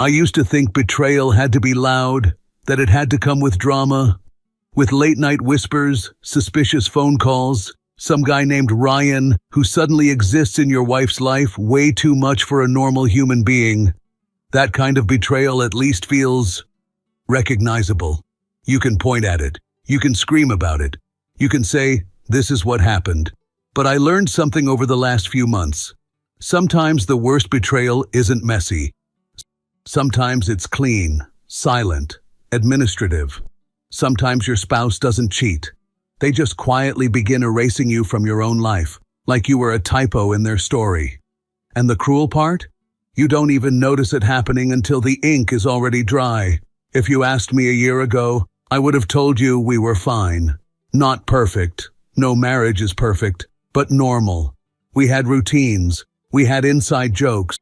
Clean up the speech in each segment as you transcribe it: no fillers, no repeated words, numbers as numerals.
I used to think betrayal had to be loud, that it had to come with drama, with late-night whispers, suspicious phone calls, some guy named Ryan who suddenly exists in your wife's life way too much for a normal human being. That kind of betrayal at least feels recognizable. You can point at it. You can scream about it. You can say, "This is what happened." But I learned something over the last few months. Sometimes the worst betrayal isn't messy. Sometimes it's clean, silent, administrative. Sometimes your spouse doesn't cheat. They just quietly begin erasing you from your own life, like you were a typo in their story. And the cruel part? You don't even notice it happening until the ink is already dry. If you asked me a year ago, I would have told you we were fine. Not perfect. No marriage is perfect, but normal. We had routines. We had inside jokes.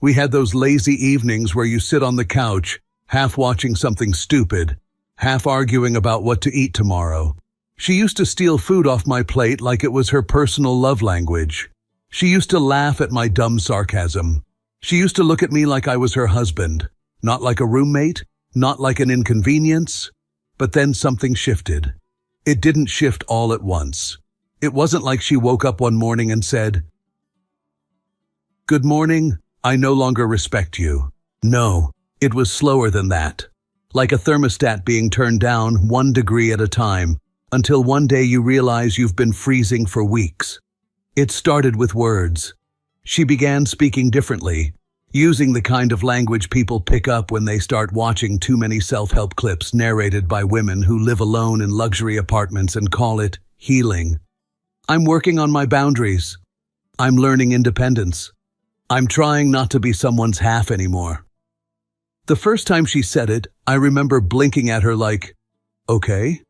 We had those lazy evenings where you sit on the couch, half watching something stupid, half arguing about what to eat tomorrow. She used to steal food off my plate like it was her personal love language. She used to laugh at my dumb sarcasm. She used to look at me like I was her husband, not like a roommate, not like an inconvenience. But then something shifted. It didn't shift all at once. It wasn't like she woke up one morning and said, "Good morning, I no longer respect you." No, it was slower than that. Like a thermostat being turned down 1 degree at a time, until one day you realize you've been freezing for weeks. It started with words. She began speaking differently, using the kind of language people pick up when they start watching too many self-help clips narrated by women who live alone in luxury apartments and call it healing. "I'm working on my boundaries. I'm learning independence. I'm trying not to be someone's half anymore." The first time she said it, I remember blinking at her like, "Okay,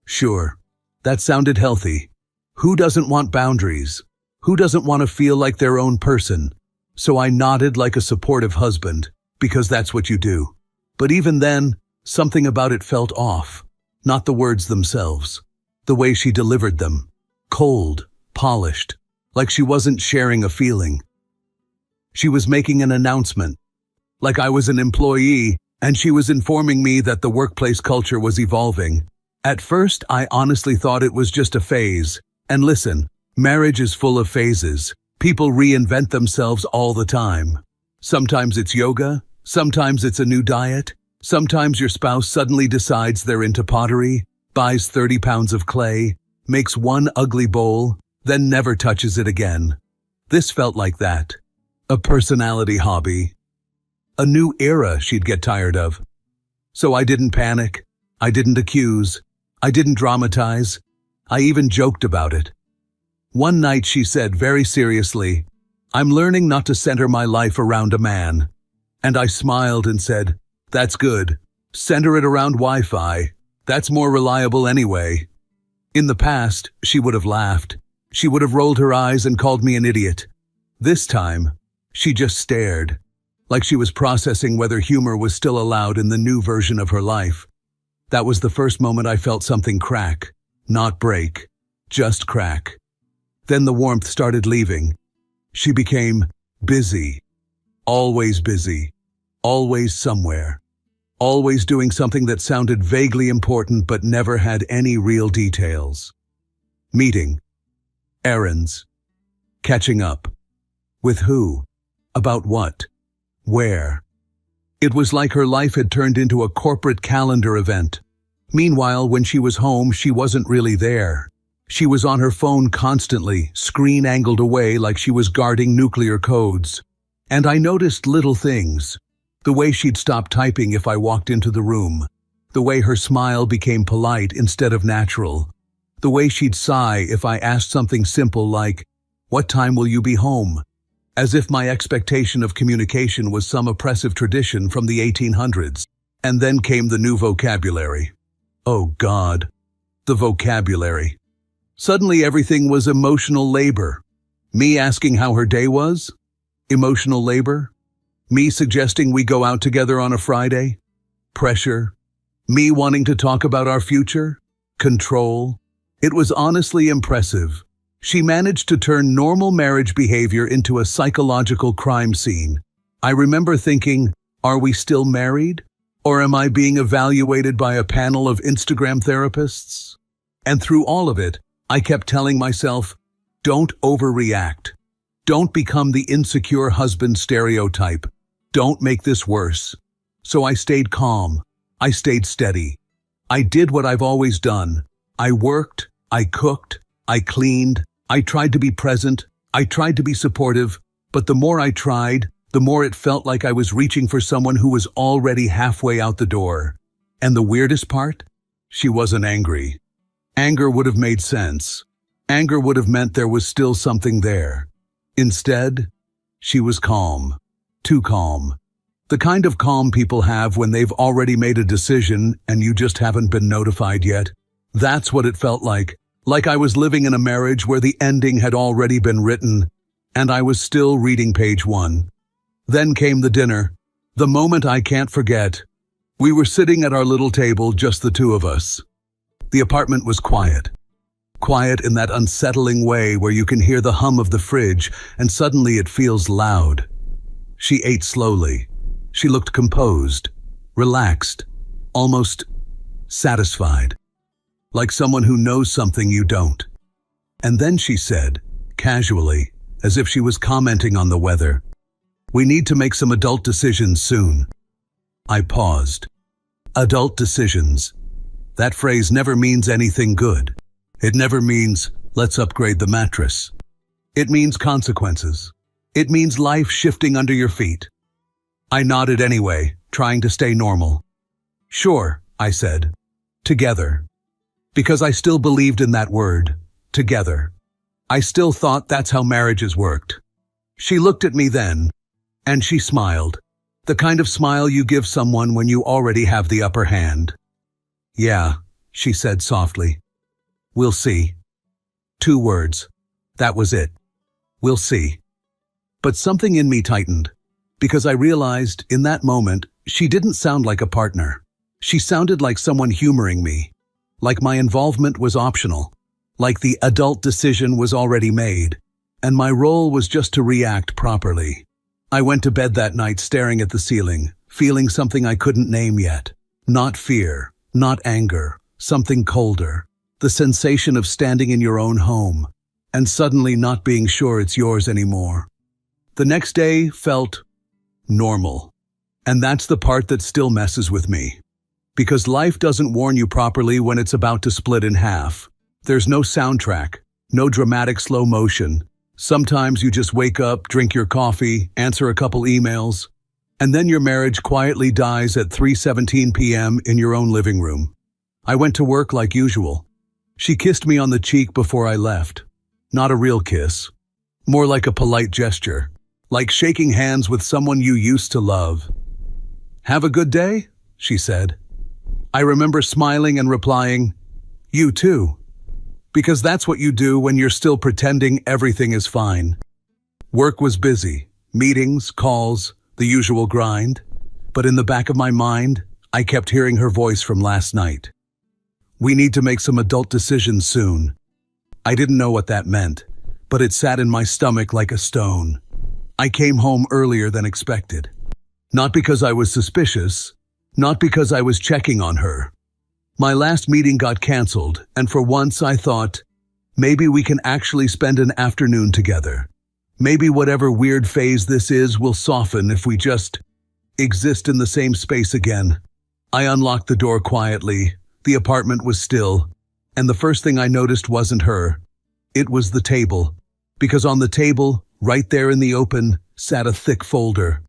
sure, that sounded healthy. Who doesn't want boundaries? Who doesn't want to feel like their own person?" So I nodded like a supportive husband, because that's what you do. But even then, something about it felt off. Not the words themselves. The way she delivered them. Cold, polished, like she wasn't sharing a feeling. She was making an announcement, like I was an employee, and she was informing me that the workplace culture was evolving. At first, I honestly thought it was just a phase. And listen, marriage is full of phases. People reinvent themselves all the time. Sometimes it's yoga, sometimes it's a new diet, sometimes your spouse suddenly decides they're into pottery, buys 30 pounds of clay, makes one ugly bowl, then never touches it again. This felt like that. A personality hobby. A new era she'd get tired of. So I didn't panic. I didn't accuse. I didn't dramatize. I even joked about it. One night she said very seriously, "I'm learning not to center my life around a man." And I smiled and said, "That's good. Center it around Wi-Fi. That's more reliable anyway." In the past, she would have laughed. She would have rolled her eyes and called me an idiot. This time, she just stared, like she was processing whether humor was still allowed in the new version of her life. That was the first moment I felt something crack, not break, just crack. Then the warmth started leaving. She became busy, always somewhere, always doing something that sounded vaguely important but never had any real details. Meeting, errands, catching up. With who? About what? Where? It was like her life had turned into a corporate calendar event. Meanwhile, when she was home, she wasn't really there. She was on her phone constantly, screen angled away like she was guarding nuclear codes. And I noticed little things. The way she'd stop typing if I walked into the room. The way her smile became polite instead of natural. The way she'd sigh if I asked something simple like, "What time will you be home?" As if my expectation of communication was some oppressive tradition from the 1800s. And then came the new vocabulary. Oh God, the vocabulary. Suddenly everything was emotional labor. Me asking how her day was? Emotional labor? Me suggesting we go out together on a Friday? Pressure? Me wanting to talk about our future? Control? It was honestly impressive. She managed to turn normal marriage behavior into a psychological crime scene. I remember thinking, Are we still married? Or am I being evaluated by a panel of Instagram therapists? And through all of it, I kept telling myself, don't overreact. Don't become the insecure husband stereotype. Don't make this worse. So I stayed calm. I stayed steady. I did what I've always done. I worked, I cooked, I cleaned, I tried to be present, I tried to be supportive, but the more I tried, the more it felt like I was reaching for someone who was already halfway out the door. And the weirdest part? She wasn't angry. Anger would have made sense. Anger would have meant there was still something there. Instead, she was calm. Too calm. The kind of calm people have when they've already made a decision and you just haven't been notified yet. That's what it felt like I was living in a marriage where the ending had already been written, and I was still reading page 1. Then came the dinner, the moment I can't forget. We were sitting at our little table, just the two of us. The apartment was quiet. Quiet in that unsettling way where you can hear the hum of the fridge and suddenly it feels loud. She ate slowly. She looked composed, relaxed, almost satisfied, like someone who knows something you don't. And then she said, casually, as if she was commenting on the weather, "We need to make some adult decisions soon." I paused. Adult decisions. That phrase never means anything good. It never means, let's upgrade the mattress. It means consequences. It means life shifting under your feet. I nodded anyway, trying to stay normal. Sure, I said. Together. Because I still believed in that word, together. I still thought that's how marriages worked. She looked at me then, and she smiled. The kind of smile you give someone when you already have the upper hand. Yeah, she said softly. We'll see. 2 words. That was it. We'll see. But something in me tightened, because I realized in that moment she didn't sound like a partner. She sounded like someone humoring me, like my involvement was optional, like the adult decision was already made, and my role was just to react properly. I went to bed that night staring at the ceiling, feeling something I couldn't name yet. Not fear, not anger, something colder. The sensation of standing in your own home, and suddenly not being sure it's yours anymore. The next day felt normal. And that's the part that still messes with me. Because life doesn't warn you properly when it's about to split in half. There's no soundtrack, no dramatic slow motion. Sometimes you just wake up, drink your coffee, answer a couple emails, and then your marriage quietly dies at 3:17 p.m. in your own living room. I went to work like usual. She kissed me on the cheek before I left. Not a real kiss. More like a polite gesture. Like shaking hands with someone you used to love. "Have a good day?" she said. I remember smiling and replying, "You too." Because that's what you do when you're still pretending everything is fine. Work was busy. Meetings, calls, the usual grind. But in the back of my mind, I kept hearing her voice from last night. We need to make some adult decisions soon. I didn't know what that meant, but it sat in my stomach like a stone. I came home earlier than expected. Not because I was suspicious, not because I was checking on her. My last meeting got canceled, and for once I thought, maybe we can actually spend an afternoon together. Maybe whatever weird phase this is will soften if we just exist in the same space again. I unlocked the door quietly. The apartment was still, and the first thing I noticed wasn't her. It was the table, because on the table, right there in the open, sat a thick folder.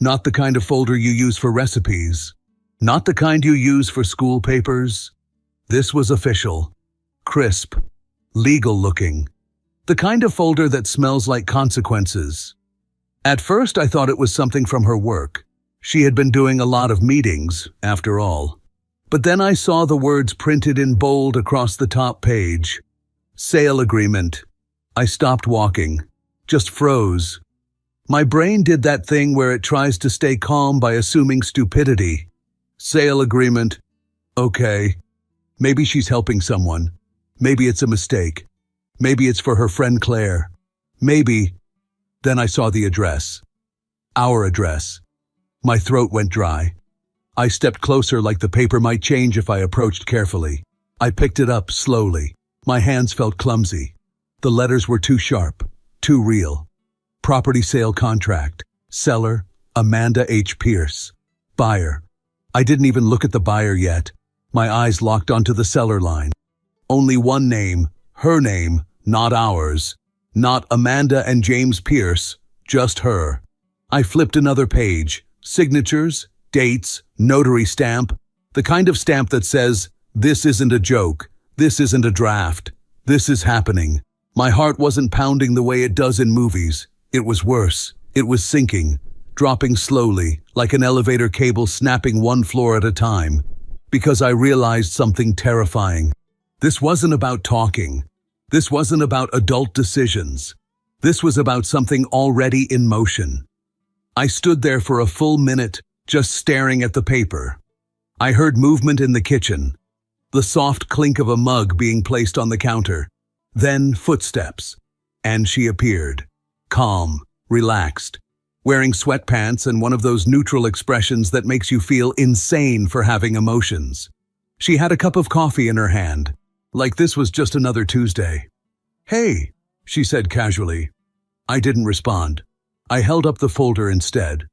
Not the kind of folder you use for recipes. Not the kind you use for school papers. This was official, crisp, legal-looking. The kind of folder that smells like consequences. At first, I thought it was something from her work. She had been doing a lot of meetings, after all. But then I saw the words printed in bold across the top page. Sale agreement. I stopped walking. Just froze. My brain did that thing where it tries to stay calm by assuming stupidity. Sale agreement. Okay. Maybe she's helping someone. Maybe it's a mistake. Maybe it's for her friend Claire. Maybe. Then I saw the address. Our address. My throat went dry. I stepped closer like the paper might change if I approached carefully. I picked it up slowly. My hands felt clumsy. The letters were too sharp, too real. Property sale contract. Seller, Amanda H. Pierce. Buyer. I didn't even look at the buyer yet. My eyes locked onto the seller line. Only one name, her name, not ours. Not Amanda and James Pierce, just her. I flipped another page. Signatures, dates, notary stamp. The kind of stamp that says, "This isn't a joke. This isn't a draft. This is happening." My heart wasn't pounding the way it does in movies. It was worse. It was sinking, dropping slowly, like an elevator cable snapping one floor at a time. Because I realized something terrifying. This wasn't about talking. This wasn't about adult decisions. This was about something already in motion. I stood there for a full minute, just staring at the paper. I heard movement in the kitchen, the soft clink of a mug being placed on the counter, then footsteps, and she appeared, calm, relaxed, wearing sweatpants and one of those neutral expressions that makes you feel insane for having emotions. She had a cup of coffee in her hand, like this was just another Tuesday. "Hey," she said casually. I didn't respond. I held up the folder instead.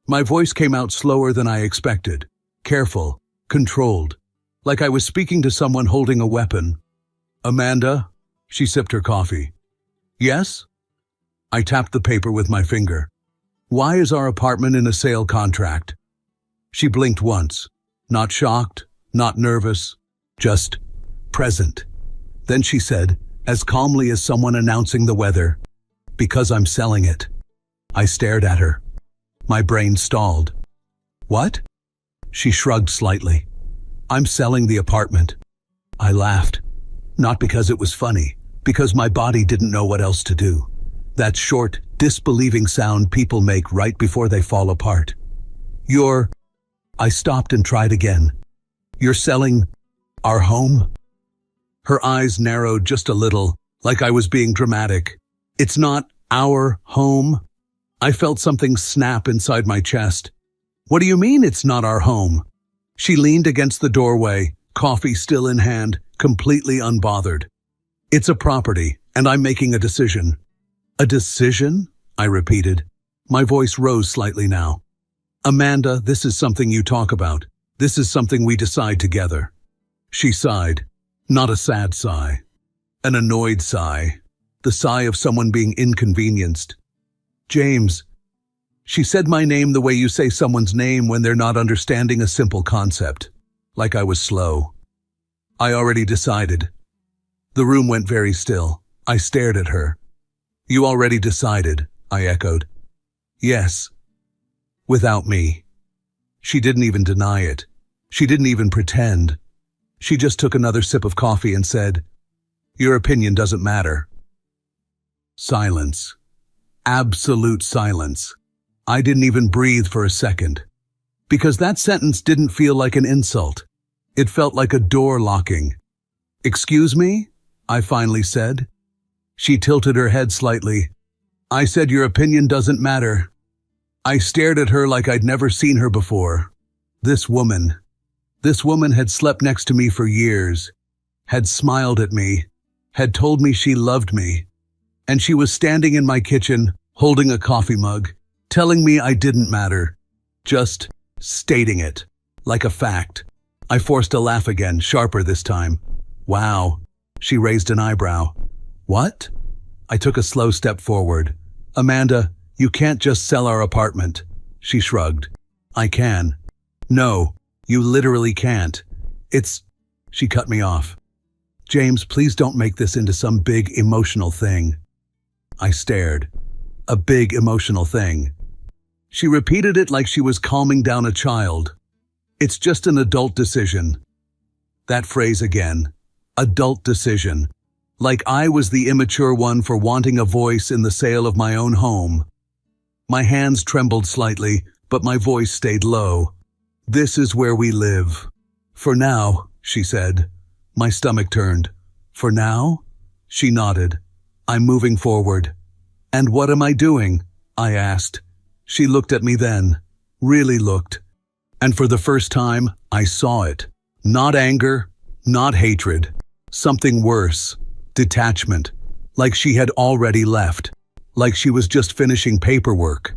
My voice came out slower than I expected, careful, controlled, like I was speaking to someone holding a weapon. "Amanda?" She sipped her coffee. "Yes?" I tapped the paper with my finger. "Why is our apartment in a sale contract?" She blinked once, not shocked, not nervous, just present. Then she said, as calmly as someone announcing the weather, "Because I'm selling it." I stared at her. My brain stalled. "What?" She shrugged slightly. "I'm selling the apartment." I laughed. Not because it was funny, because my body didn't know what else to do. That short, disbelieving sound people make right before they fall apart. "You're..." I stopped and tried again. "You're selling our home?" Her eyes narrowed just a little, like I was being dramatic. "It's not our home?" I felt something snap inside my chest. "What do you mean it's not our home?" She leaned against the doorway, coffee still in hand, completely unbothered. "It's a property, and I'm making a decision." "A decision?" I repeated. My voice rose slightly now. "Amanda, this is something you talk about. This is something we decide together." She sighed. Not a sad sigh. An annoyed sigh. The sigh of someone being inconvenienced. "James." She said my name the way you say someone's name when they're not understanding a simple concept. Like I was slow. "I already decided." The room went very still. I stared at her. "You already decided," I echoed. "Yes." Without me. She didn't even deny it. She didn't even pretend. She just took another sip of coffee and said, "Your opinion doesn't matter." Silence. Absolute silence. I didn't even breathe for a second. Because that sentence didn't feel like an insult. It felt like a door locking. "Excuse me?" I finally said. She tilted her head slightly. "I said your opinion doesn't matter." I stared at her like I'd never seen her before. This woman had slept next to me for years, had smiled at me, had told me she loved me. And she was standing in my kitchen, holding a coffee mug, telling me I didn't matter. Just stating it, like a fact. I forced a laugh again, sharper this time. "Wow." She raised an eyebrow. "What?" I took a slow step forward. "Amanda, you can't just sell our apartment." She shrugged. "I can." "No, you literally can't. It's..." She cut me off. "James, please don't make this into some big emotional thing." I stared. A big emotional thing. She repeated it like she was calming down a child. "It's just an adult decision." That phrase again. Adult decision. Like I was the immature one for wanting a voice in the sale of my own home. My hands trembled slightly, but my voice stayed low. "This is where we live." "For now," she said. My stomach turned. "For now?" She nodded. "I'm moving forward." "And what am I doing?" I asked. She looked at me then. really looked. And for the first time, I saw it. Not anger, not hatred. Something worse. Detachment. Like she had already left. Like she was just finishing paperwork.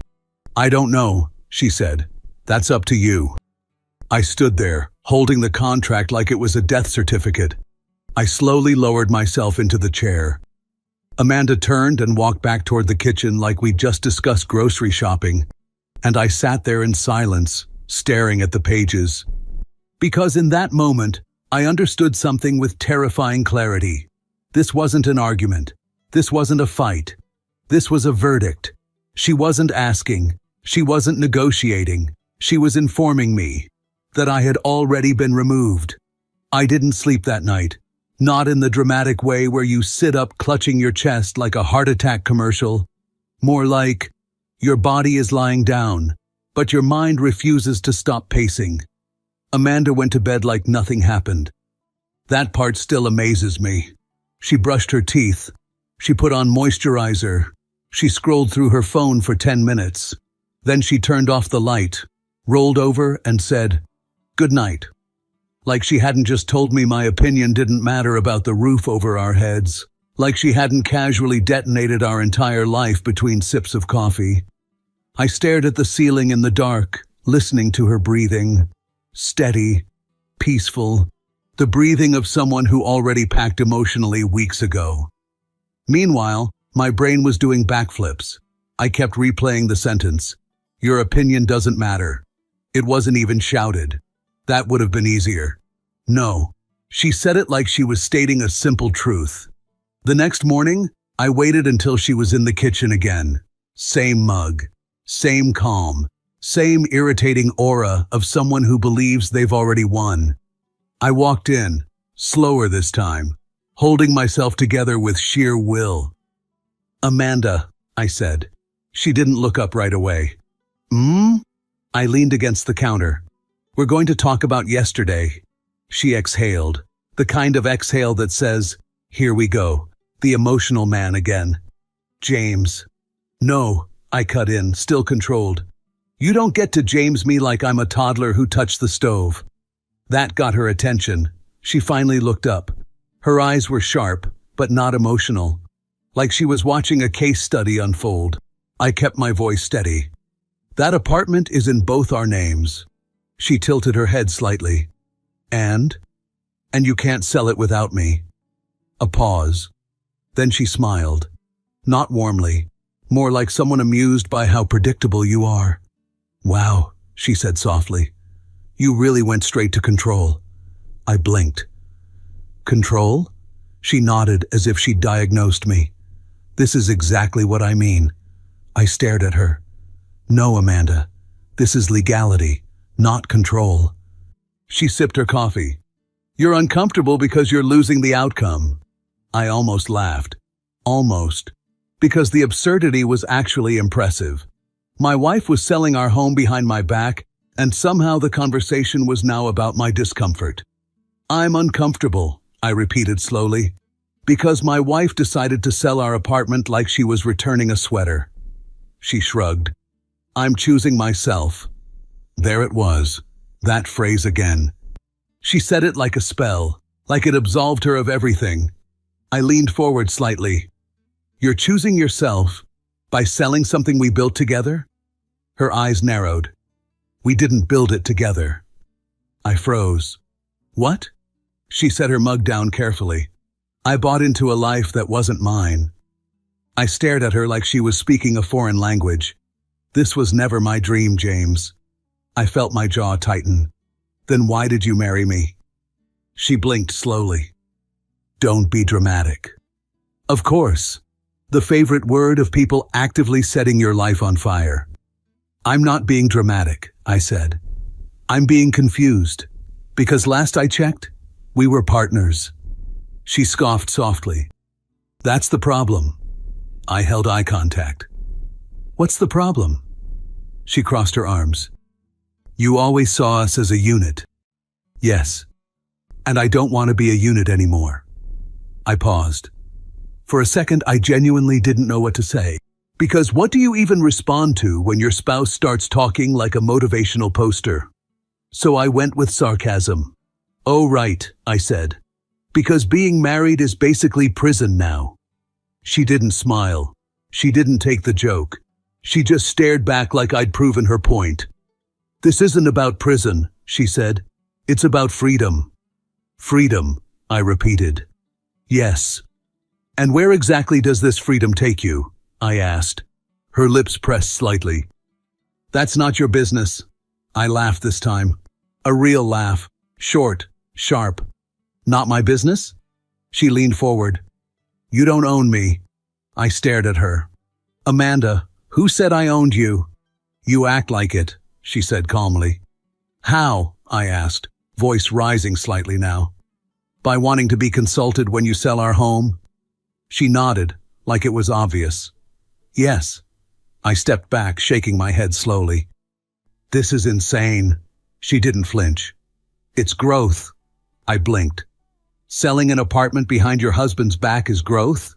"I don't know," she said. "That's up to you." I stood there, holding the contract like it was a death certificate. I slowly lowered myself into the chair. Amanda turned and walked back toward the kitchen like we'd just discussed grocery shopping, and I sat there in silence, staring at the pages. Because in that moment, I understood something with terrifying clarity. This wasn't an argument. This wasn't a fight. This was a verdict. She wasn't asking. She wasn't negotiating. She was informing me that I had already been removed. I didn't sleep that night. Not in the dramatic way where you sit up clutching your chest like a heart attack commercial. More like, your body is lying down, but your mind refuses to stop pacing. Amanda went to bed like nothing happened. That part still amazes me. She brushed her teeth. She put on moisturizer. She scrolled through her phone for 10 minutes. Then she turned off the light, rolled over and said, "Good night." Like she hadn't just told me my opinion didn't matter about the roof over our heads. Like she hadn't casually detonated our entire life between sips of coffee. I stared at the ceiling in the dark, listening to her breathing. Steady, peaceful, the breathing of someone who already packed emotionally weeks ago. Meanwhile, my brain was doing backflips. I kept replaying the sentence, "Your opinion doesn't matter." It wasn't even shouted. That would have been easier. No, she said it like she was stating a simple truth. The next morning, I waited until she was in the kitchen again. Same mug, same calm, same irritating aura of someone who believes they've already won. I walked in, slower this time, holding myself together with sheer will. "Amanda," I said. She didn't look up right away. I leaned against the counter. "We're going to talk about yesterday." She exhaled, the kind of exhale that says, "Here we go, the emotional man again." "James." "No," I cut in, still controlled. "You don't get to James me like I'm a toddler who touched the stove." That got her attention. She finally looked up. Her eyes were sharp, but not emotional, like she was watching a case study unfold. I kept my voice steady. "That apartment is in both our names." She tilted her head slightly. And you can't sell it without me." A pause. Then she smiled. Not warmly, more like someone amused by how predictable you are. "Wow," she said softly. "You really went straight to control." I blinked. "Control?" She nodded as if she'd diagnosed me. "This is exactly what I mean." I stared at her. "No, Amanda. This is legality, not control." She sipped her coffee. "You're uncomfortable because you're losing the outcome." I almost laughed. Almost. Because the absurdity was actually impressive. My wife was selling our home behind my back, and somehow the conversation was now about my discomfort. "I'm uncomfortable," I repeated slowly, "because my wife decided to sell our apartment like she was returning a sweater." She shrugged. "I'm choosing myself." There it was, that phrase again. She said it like a spell, like it absolved her of everything. I leaned forward slightly. "You're choosing yourself by selling something we built together?" Her eyes narrowed. "We didn't build it together." I froze. "What?" She set her mug down carefully. "I bought into a life that wasn't mine." I stared at her like she was speaking a foreign language. "This was never my dream, James." I felt my jaw tighten. "Then why did you marry me?" She blinked slowly. "Don't be dramatic." Of course. The favorite word of people actively setting your life on fire. "I'm not being dramatic," I said. "I'm being confused. Because last I checked, we were partners." She scoffed softly. "That's the problem." I held eye contact. "What's the problem?" She crossed her arms. "You always saw us as a unit." "Yes. And I don't want to be a unit anymore." I paused. For a second, I genuinely didn't know what to say. Because what do you even respond to when your spouse starts talking like a motivational poster? So I went with sarcasm. Oh, right, I said. Because being married is basically prison now. She didn't smile. She didn't take the joke. She just stared back like I'd proven her point. This isn't about prison, she said. It's about freedom. Freedom, I repeated. Yes. And where exactly does this freedom take you? I asked. Her lips pressed slightly. That's not your business. I laughed this time. A real laugh. Short, sharp. Not my business? She leaned forward. You don't own me. I stared at her. Amanda, who said I owned you? You act like it, she said calmly. How? I asked, voice rising slightly now. By wanting to be consulted when you sell our home? She nodded, like it was obvious. Yes. I stepped back, shaking my head slowly. This is insane. She didn't flinch. It's growth. I blinked. Selling an apartment behind your husband's back is growth?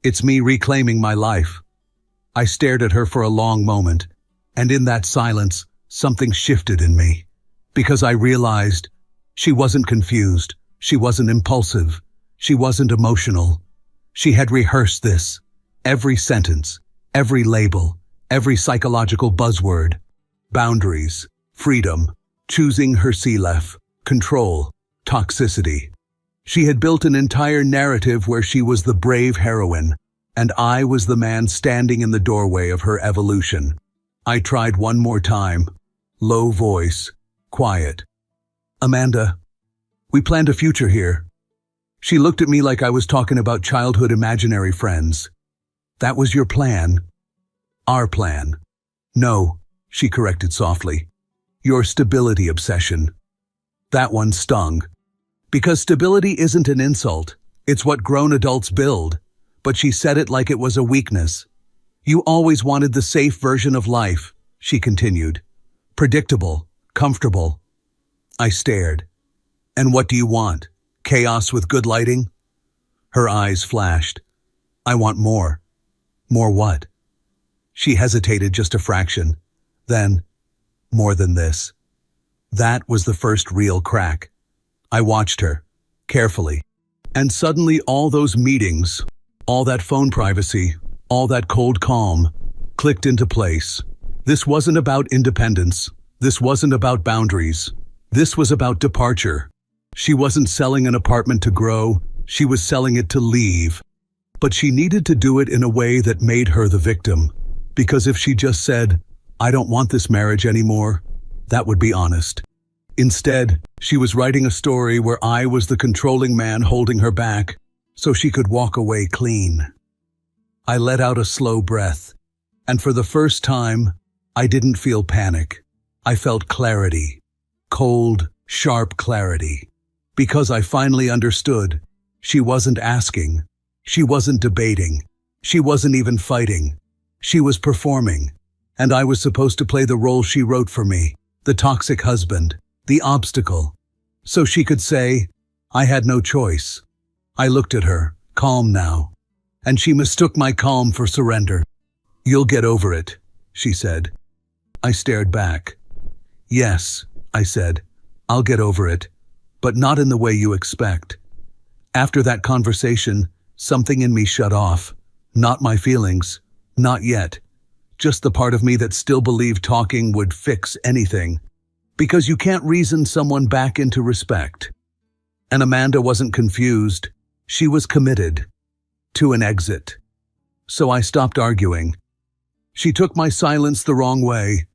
It's me reclaiming my life. I stared at her for a long moment, and in that silence, something shifted in me. Because I realized she wasn't confused, she wasn't impulsive, she wasn't emotional. She had rehearsed this. Every sentence, every label, every psychological buzzword. Boundaries, freedom, choosing her CLEF, control, toxicity. She had built an entire narrative where she was the brave heroine, and I was the man standing in the doorway of her evolution. I tried one more time. Low voice, quiet. Amanda, we planned a future here. She looked at me like I was talking about childhood imaginary friends. That was your plan? Our plan. No, she corrected softly. Your stability obsession. That one stung. Because stability isn't an insult. It's what grown adults build. But she said it like it was a weakness. You always wanted the safe version of life, she continued. Predictable, comfortable. I stared. And what do you want? Chaos with good lighting? Her eyes flashed. I want more. More what? She hesitated just a fraction. Then, more than this. That was the first real crack. I watched her, carefully. And suddenly all those meetings, all that phone privacy, all that cold calm, clicked into place. This wasn't about independence. This wasn't about boundaries. This was about departure. She wasn't selling an apartment to grow. She was selling it to leave. But she needed to do it in a way that made her the victim. Because if she just said, I don't want this marriage anymore, that would be honest. Instead, she was writing a story where I was the controlling man holding her back, so she could walk away clean. I let out a slow breath, and for the first time, I didn't feel panic. I felt clarity. Cold, sharp clarity. Because I finally understood. She wasn't asking. She wasn't debating. She wasn't even fighting. She was performing. And I was supposed to play the role she wrote for me, the toxic husband, the obstacle. So she could say, I had no choice. I looked at her, calm now. And she mistook my calm for surrender. You'll get over it, she said. I stared back. Yes, I said, I'll get over it, but not in the way you expect. After that conversation, something in me shut off. Not my feelings, not yet. Just the part of me that still believed talking would fix anything. Because you can't reason someone back into respect. And Amanda wasn't confused. She was committed to an exit. So I stopped arguing. She took my silence the wrong way.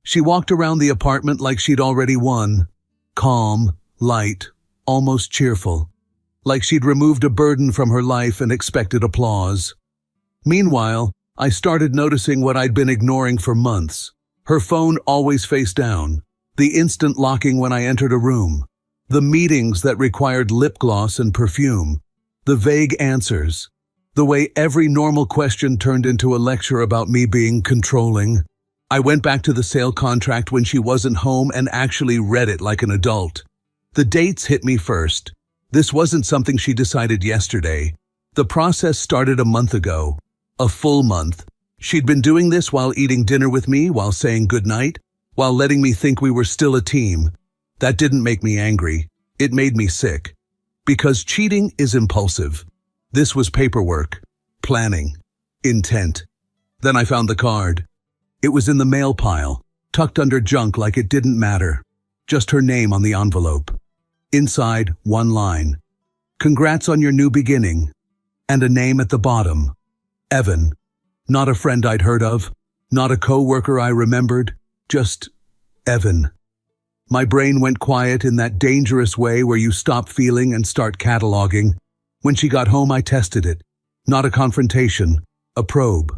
She walked around the apartment like she'd already won. Calm, light, almost cheerful. Like she'd removed a burden from her life and expected applause. Meanwhile, I started noticing what I'd been ignoring for months. Her phone always face down. The instant locking when I entered a room. The meetings that required lip gloss and perfume. The vague answers. The way every normal question turned into a lecture about me being controlling. I went back to the sale contract when she wasn't home and actually read it like an adult. The dates hit me first. This wasn't something she decided yesterday. The process started a month ago. A full month. She'd been doing this while eating dinner with me, while saying goodnight, while letting me think we were still a team. That didn't make me angry. It made me sick. Because cheating is impulsive. This was paperwork, planning, intent. Then I found the card. It was in the mail pile, tucked under junk like it didn't matter. Just her name on the envelope. Inside, one line. Congrats on your new beginning. And a name at the bottom. Evan. Not a friend I'd heard of. Not a co-worker I remembered. Just Evan. My brain went quiet in that dangerous way where you stop feeling and start cataloging. When she got home, I tested it. Not a confrontation, a probe.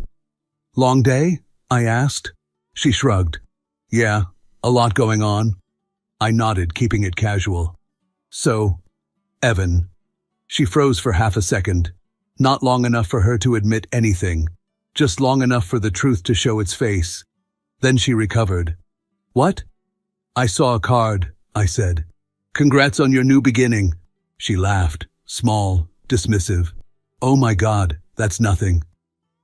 Long day? I asked. She shrugged. Yeah, a lot going on. I nodded, keeping it casual. So, Evan. She froze for half a second. Not long enough for her to admit anything. Just long enough for the truth to show its face. Then she recovered. What? I saw a card, I said. Congrats on your new beginning. She laughed, small, dismissive. Oh my God, that's nothing.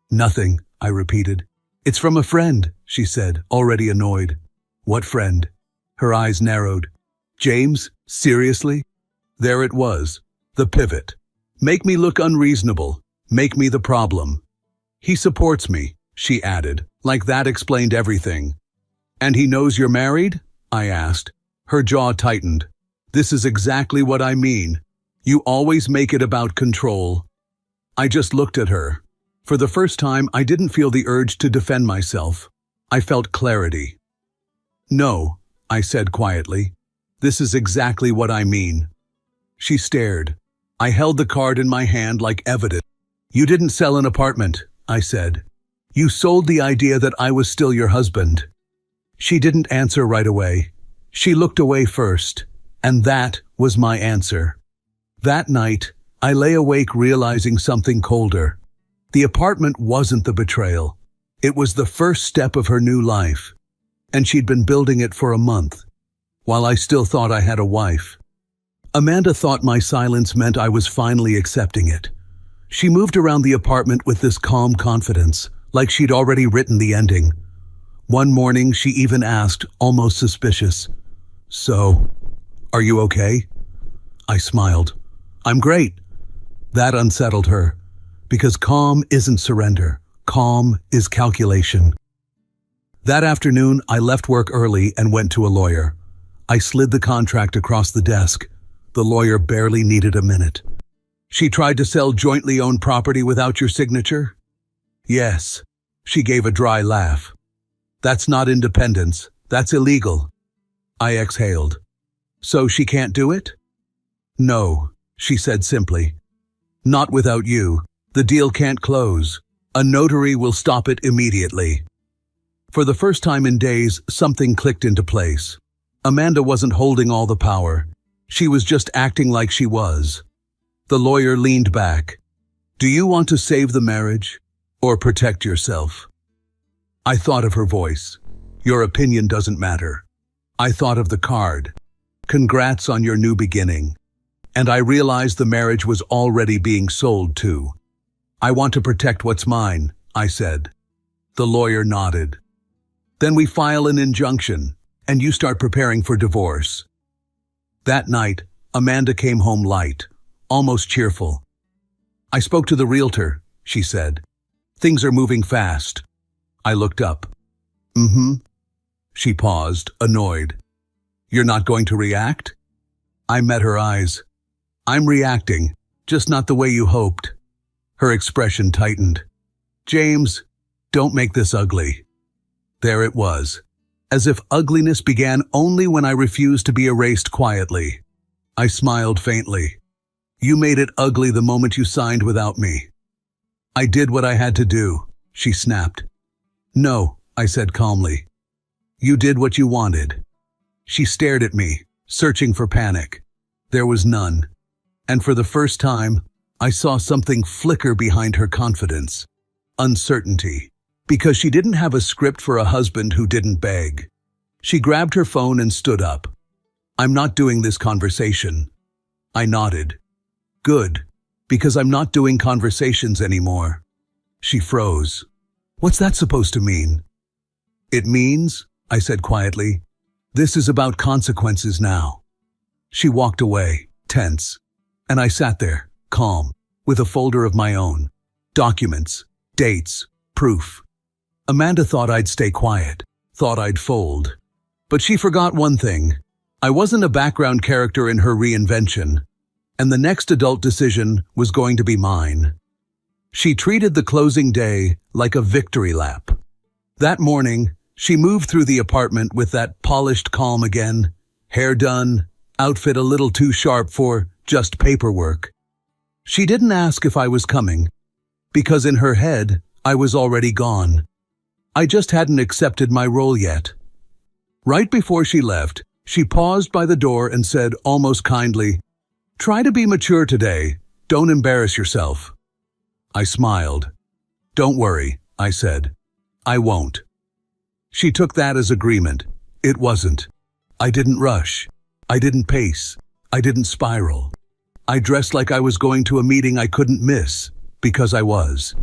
Nothing, I repeated. It's from a friend, she said, already annoyed. What friend? Her eyes narrowed. James? Seriously? There it was. The pivot. Make me look unreasonable. Make me the problem. He supports me, she added, like that explained everything. And he knows you're married? I asked. Her jaw tightened. This is exactly what I mean. You always make it about control. I just looked at her. For the first time, I didn't feel the urge to defend myself. I felt clarity. No, I said quietly. This is exactly what I mean. She stared. I held the card in my hand like evidence. You didn't sell an apartment, I said. You sold the idea that I was still your husband. She didn't answer right away. She looked away first, and that was my answer. That night, I lay awake realizing something colder. The apartment wasn't the betrayal. It was the first step of her new life, and she'd been building it for a month, while I still thought I had a wife. Amanda thought my silence meant I was finally accepting it. She moved around the apartment with this calm confidence, like she'd already written the ending. One morning, she even asked, almost suspicious, So, are you okay? I smiled. I'm great. That unsettled her, because calm isn't surrender. Calm is calculation. That afternoon, I left work early and went to a lawyer. I slid the contract across the desk. The lawyer barely needed a minute. She tried to sell jointly owned property without your signature? Yes. She gave a dry laugh. That's not independence. That's illegal. I exhaled. So she can't do it? No, she said simply. Not without you. The deal can't close. A notary will stop it immediately. For the first time in days, something clicked into place. Amanda wasn't holding all the power. She was just acting like she was. The lawyer leaned back. Do you want to save the marriage or protect yourself? I thought of her voice. Your opinion doesn't matter. I thought of the card. Congrats on your new beginning. And I realized the marriage was already being sold too. I want to protect what's mine, I said. The lawyer nodded. Then we file an injunction, and you start preparing for divorce. That night, Amanda came home light, almost cheerful. I spoke to the realtor, she said. Things are moving fast. I looked up. She paused, annoyed. You're not going to react? I met her eyes. I'm reacting, just not the way you hoped. Her expression tightened. James, don't make this ugly. There it was, as if ugliness began only when I refused to be erased quietly. I smiled faintly. You made it ugly the moment you signed without me. I did what I had to do, she snapped. No, I said calmly. You did what you wanted. She stared at me, searching for panic. There was none. And for the first time, I saw something flicker behind her confidence. Uncertainty. Because she didn't have a script for a husband who didn't beg. She grabbed her phone and stood up. I'm not doing this conversation. I nodded. Good, because I'm not doing conversations anymore. She froze. What's that supposed to mean? It means, I said quietly, this is about consequences now. She walked away, tense, and I sat there, calm, with a folder of my own. Documents, dates, proof. Amanda thought I'd stay quiet, thought I'd fold. But she forgot one thing. I wasn't a background character in her reinvention, and the next adult decision was going to be mine. She treated the closing day like a victory lap. That morning, she moved through the apartment with that polished calm again, hair done, outfit a little too sharp for just paperwork. She didn't ask if I was coming, because in her head, I was already gone. I just hadn't accepted my role yet. Right before she left, she paused by the door and said almost kindly, "Try to be mature today. Don't embarrass yourself." I smiled. "Don't worry," I said. "I won't." She took that as agreement. It wasn't. I didn't rush. I didn't pace. I didn't spiral. I dressed like I was going to a meeting I couldn't miss, because I was.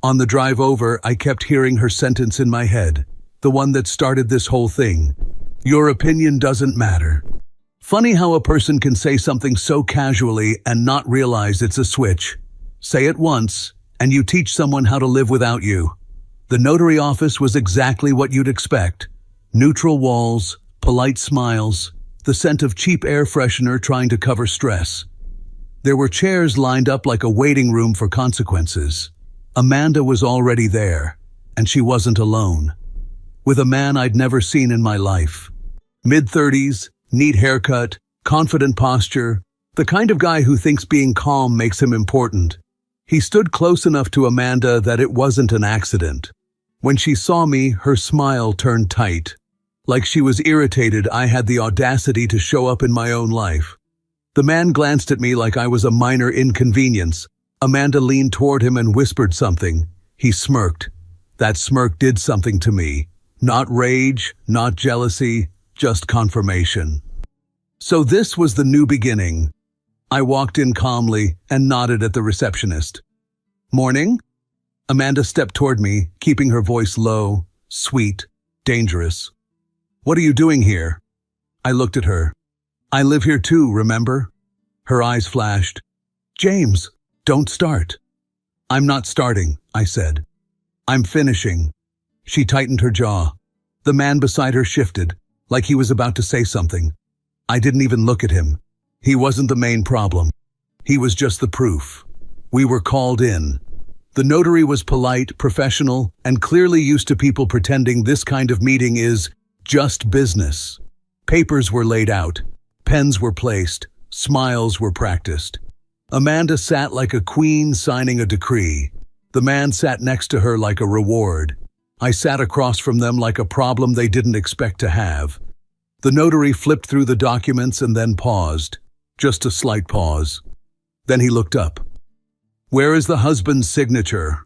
On the drive over, I kept hearing her sentence in my head, the one that started this whole thing. "Your opinion doesn't matter." Funny how a person can say something so casually and not realize it's a switch. Say it once, and you teach someone how to live without you. The notary office was exactly what you'd expect. Neutral walls, polite smiles, the scent of cheap air freshener trying to cover stress. There were chairs lined up like a waiting room for consequences. Amanda was already there, and she wasn't alone. With a man I'd never seen in my life. Mid-30s, neat haircut, confident posture, the kind of guy who thinks being calm makes him important. He stood close enough to Amanda that it wasn't an accident. When she saw me, her smile turned tight. Like she was irritated I had the audacity to show up in my own life. The man glanced at me like I was a minor inconvenience. Amanda leaned toward him and whispered something. He smirked. That smirk did something to me. Not rage, not jealousy, just confirmation. So this was the new beginning. I walked in calmly and nodded at the receptionist. "Morning?" Amanda stepped toward me, keeping her voice low, sweet, dangerous. "What are you doing here?" I looked at her. "I live here too, remember?" Her eyes flashed. "James, don't start." "I'm not starting," I said. "I'm finishing." She tightened her jaw. The man beside her shifted, like he was about to say something. I didn't even look at him. He wasn't the main problem. He was just the proof. We were called in. The notary was polite, professional, and clearly used to people pretending this kind of meeting is just business. Papers were laid out. Pens were placed. Smiles were practiced. Amanda sat like a queen signing a decree. The man sat next to her like a reward. I sat across from them like a problem they didn't expect to have. The notary flipped through the documents and then paused. Just a slight pause. Then he looked up. "Where is the husband's signature?"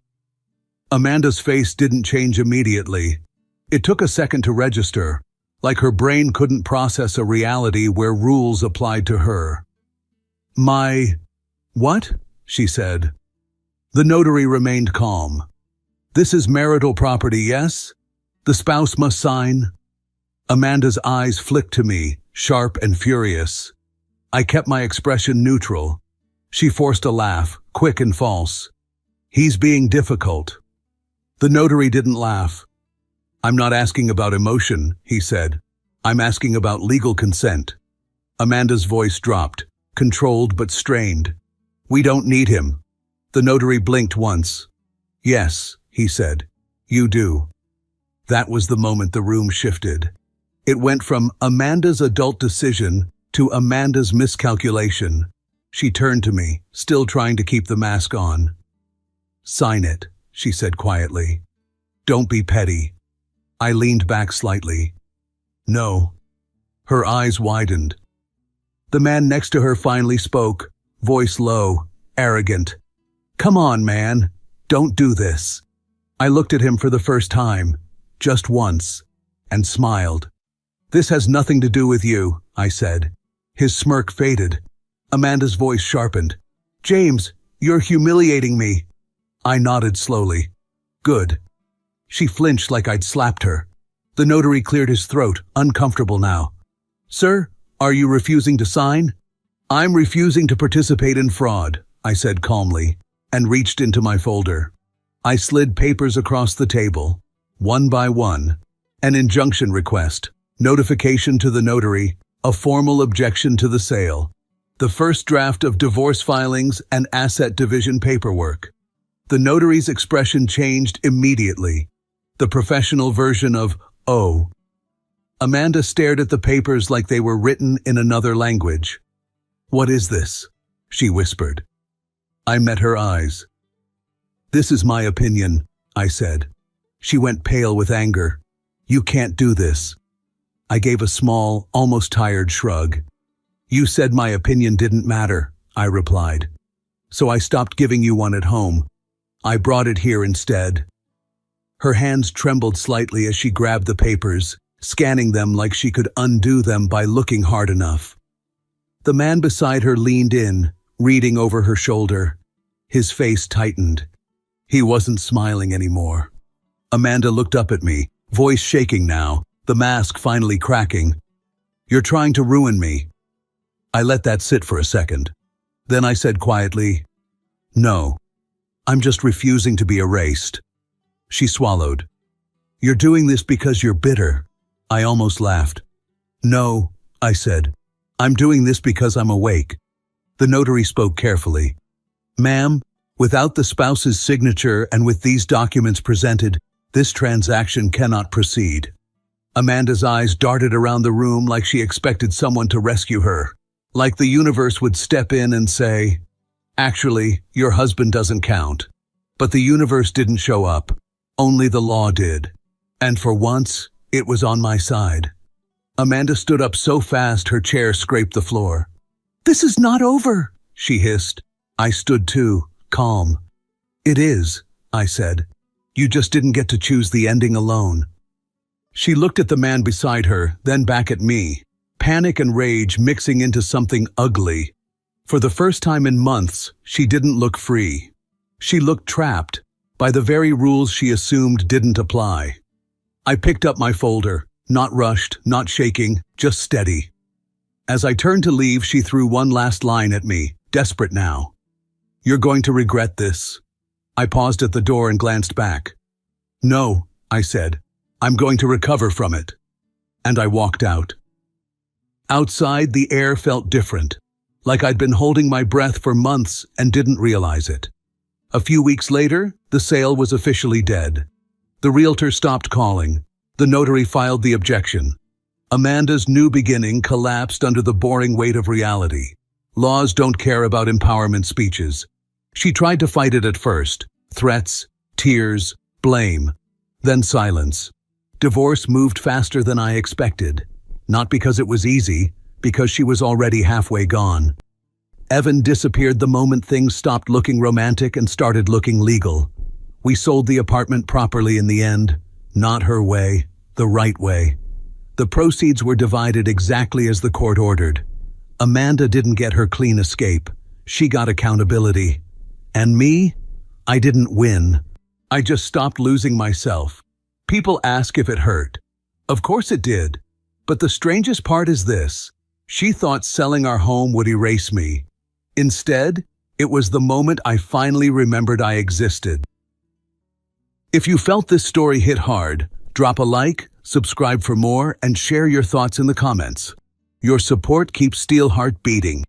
Amanda's face didn't change immediately. It took a second to register, like her brain couldn't process a reality where rules applied to her. "My... what?" she said. The notary remained calm. "This is marital property, yes? The spouse must sign?" Amanda's eyes flicked to me, sharp and furious. I kept my expression neutral. She forced a laugh, quick and false. "He's being difficult." The notary didn't laugh. "I'm not asking about emotion," he said. "I'm asking about legal consent." Amanda's voice dropped, controlled but strained. "We don't need him." The notary blinked once. "Yes," he said. "You do." That was the moment the room shifted. It went from Amanda's adult decision to Amanda's miscalculation. She turned to me, still trying to keep the mask on. "Sign it," she said quietly. "Don't be petty." I leaned back slightly. "No." Her eyes widened. The man next to her finally spoke, voice low, arrogant. "Come on, man. Don't do this." I looked at him for the first time, just once, and smiled. "This has nothing to do with you," I said. His smirk faded. Amanda's voice sharpened. "James, you're humiliating me." I nodded slowly. "Good." She flinched like I'd slapped her. The notary cleared his throat, uncomfortable now. "Sir, are you refusing to sign?" "I'm refusing to participate in fraud," I said calmly, and reached into my folder. I slid papers across the table, one by one. An injunction request, notification to the notary, a formal objection to the sale, the first draft of divorce filings and asset division paperwork. The notary's expression changed immediately. The professional version of, "Oh." Amanda stared at the papers like they were written in another language. "What is this?" she whispered. I met her eyes. "This is my opinion," I said. She went pale with anger. "You can't do this." I gave a small, almost tired shrug. "You said my opinion didn't matter," I replied. "So I stopped giving you one at home. I brought it here instead." Her hands trembled slightly as she grabbed the papers, scanning them like she could undo them by looking hard enough. The man beside her leaned in, reading over her shoulder. His face tightened. He wasn't smiling anymore. Amanda looked up at me, voice shaking now, the mask finally cracking. "You're trying to ruin me." I let that sit for a second. Then I said quietly, "No, I'm just refusing to be erased." She swallowed. "You're doing this because you're bitter." I almost laughed. "No," I said. "I'm doing this because I'm awake." The notary spoke carefully. "Ma'am, without the spouse's signature and with these documents presented, this transaction cannot proceed." Amanda's eyes darted around the room like she expected someone to rescue her, like the universe would step in and say, "Actually, your husband doesn't count." But the universe didn't show up. Only the law did. And for once, it was on my side. Amanda stood up so fast her chair scraped the floor. "This is not over," she hissed. I stood too, calm. "It is," I said. "You just didn't get to choose the ending alone." She looked at the man beside her, then back at me, panic and rage mixing into something ugly. For the first time in months, she didn't look free. She looked trapped by the very rules she assumed didn't apply. I picked up my folder, not rushed, not shaking, just steady. As I turned to leave, she threw one last line at me, desperate now. "You're going to regret this." I paused at the door and glanced back. "No," I said. "I'm going to recover from it." And I walked out. Outside, the air felt different, like I'd been holding my breath for months and didn't realize it. A few weeks later, the sale was officially dead. The realtor stopped calling. The notary filed the objection. Amanda's new beginning collapsed under the boring weight of reality. Laws don't care about empowerment speeches. She tried to fight it at first. Threats, tears, blame, then silence. Divorce moved faster than I expected. Not because it was easy, because she was already halfway gone. Evan disappeared the moment things stopped looking romantic and started looking legal. We sold the apartment properly in the end. Not her way, the right way. The proceeds were divided exactly as the court ordered. Amanda didn't get her clean escape. She got accountability. And me? I didn't win. I just stopped losing myself. People ask if it hurt. Of course it did. But the strangest part is this. She thought selling our home would erase me. Instead, it was the moment I finally remembered I existed. If you felt this story hit hard, drop a like, subscribe for more, and share your thoughts in the comments. Your support keeps Steelheart beating.